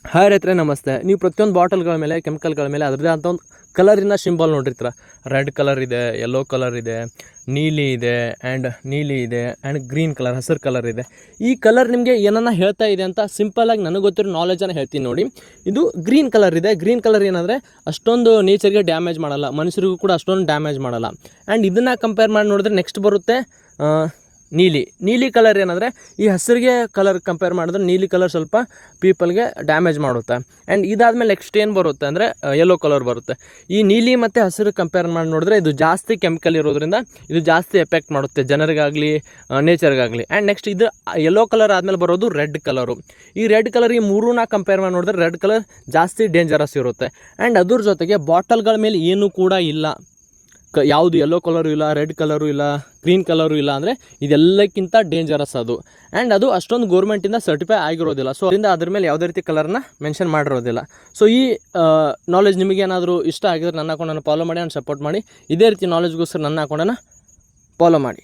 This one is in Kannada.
ಹಾಯ್ ರೈತರೇ ನಮಸ್ತೆ. ನೀವು ಪ್ರತಿಯೊಂದು ಬಾಟಲ್ಗಳ ಮೇಲೆ ಕೆಮಿಕಲ್ಗಳ ಮೇಲೆ ಅದರದೇ ಅಂತ ಒಂದು ಕಲರಿನ ಸಿಂಬಲ್ ನೋಡಿರ್ತೀರ. ರೆಡ್ ಕಲರ್ ಇದೆ, ಯೆಲ್ಲೋ ಕಲರ್ ಇದೆ, ನೀಲಿ ಇದೆ ಆ್ಯಂಡ್ ಗ್ರೀನ್ ಕಲರ್, ಹಸಿರು ಕಲರ್ ಇದೆ. ಈ ಕಲರ್ ನಿಮಗೆ ಏನನ್ನ ಹೇಳ್ತಾ ಇದೆ ಅಂತ ಸಿಂಪಲಾಗಿ ನನಗೆ ಗೊತ್ತಿರೋ ನಾಲೆಜನ್ನು ಹೇಳ್ತೀನಿ ನೋಡಿ. ಇದು ಗ್ರೀನ್ ಕಲರ್ ಇದೆ. ಗ್ರೀನ್ ಕಲರ್ ಏನಂದರೆ ಅಷ್ಟೊಂದು ನೇಚರ್ಗೆ ಡ್ಯಾಮೇಜ್ ಮಾಡಲ್ಲ, ಮನುಷ್ಯರಿಗೂ ಕೂಡ ಅಷ್ಟೊಂದು ಡ್ಯಾಮೇಜ್ ಮಾಡಲ್ಲ. ಆ್ಯಂಡ್ ಇದನ್ನು ಕಂಪೇರ್ ಮಾಡಿ ನೋಡಿದ್ರೆ ನೆಕ್ಸ್ಟ್ ಬರುತ್ತೆ ನೀಲಿ ಕಲರ್. ಏನಂದರೆ ಈ ಹಸಿರಿಗೆ ಕಲರ್ ಕಂಪೇರ್ ಮಾಡಿದ್ರೆ ನೀಲಿ ಕಲರ್ ಸ್ವಲ್ಪ ಪೀಪಲ್ಗೆ ಡ್ಯಾಮೇಜ್ ಮಾಡುತ್ತೆ. ಆ್ಯಂಡ್ ಇದಾದಮೇಲೆ ನೆಕ್ಸ್ಟ್ ಏನು ಬರುತ್ತೆ ಅಂದರೆ ಯೆಲ್ಲೋ ಕಲರ್ ಬರುತ್ತೆ. ಈ ನೀಲಿ ಮತ್ತು ಹಸಿರು ಕಂಪೇರ್ ಮಾಡಿ ನೋಡಿದ್ರೆ ಇದು ಜಾಸ್ತಿ ಕೆಮಿಕಲ್ ಇರೋದ್ರಿಂದ ಇದು ಜಾಸ್ತಿ ಎಫೆಕ್ಟ್ ಮಾಡುತ್ತೆ ಜನರಿಗಾಗಲಿ ನೇಚರ್ಗಾಗಲಿ. ಆ್ಯಂಡ್ ನೆಕ್ಸ್ಟ್ ಇದು ಯೆಲ್ಲೋ ಕಲರ್ ಆದಮೇಲೆ ಬರೋದು ರೆಡ್ ಕಲರು. ಈ ರೆಡ್ ಕಲರ್ ಈ ಮೂರನ್ನ ಕಂಪೇರ್ ಮಾಡಿ ನೋಡಿದ್ರೆ ರೆಡ್ ಕಲರ್ ಜಾಸ್ತಿ ಡೇಂಜರಸ್ ಇರುತ್ತೆ. ಆ್ಯಂಡ್ ಅದ್ರ ಜೊತೆಗೆ ಬಾಟಲ್ಗಳ ಮೇಲೆ ಏನೂ ಕೂಡ ಇಲ್ಲ, ಯಾವುದು ಯೆಲ್ಲೋ ಕಲರು ಇಲ್ಲ, ರೆಡ್ ಕಲರು ಇಲ್ಲ, ಗ್ರೀನ್ ಕಲರು ಇಲ್ಲ. ಅಂದರೆ ಇದೆಲ್ಲಕ್ಕಿಂತ ಡೇಂಜರಸ್ ಅದು. ಆ್ಯಂಡ್ ಅದು ಅಷ್ಟೊಂದು ಗೋರ್ಮೆಂಟಿಂದ ಸರ್ಟಿಫೈ ಆಗಿರೋದಿಲ್ಲ. ಸೊ ಅದರಿಂದ ಅದ್ರ ಮೇಲೆ ಯಾವುದೇ ರೀತಿ ಕಲರ್ನ ಮೆನ್ಷನ್ ಮಾಡಿರೋದಿಲ್ಲ. ಸೊ ಈ ನಾಲೆಜ್ ನಿಮಗೇನಾದರೂ ಇಷ್ಟ ಆಗಿದ್ರೆ ನನ್ನ ಅಕೌಂಟನ್ನು ಫಾಲೋ ಮಾಡಿ, ನಾನು ಸಪೋರ್ಟ್ ಮಾಡಿ. ಇದೇ ರೀತಿ ನಾಲೆಜ್ಗೋಸ್ಕರ ನನ್ನ ಅಕೌಂಟನ್ನು ಫಾಲೋ ಮಾಡಿ.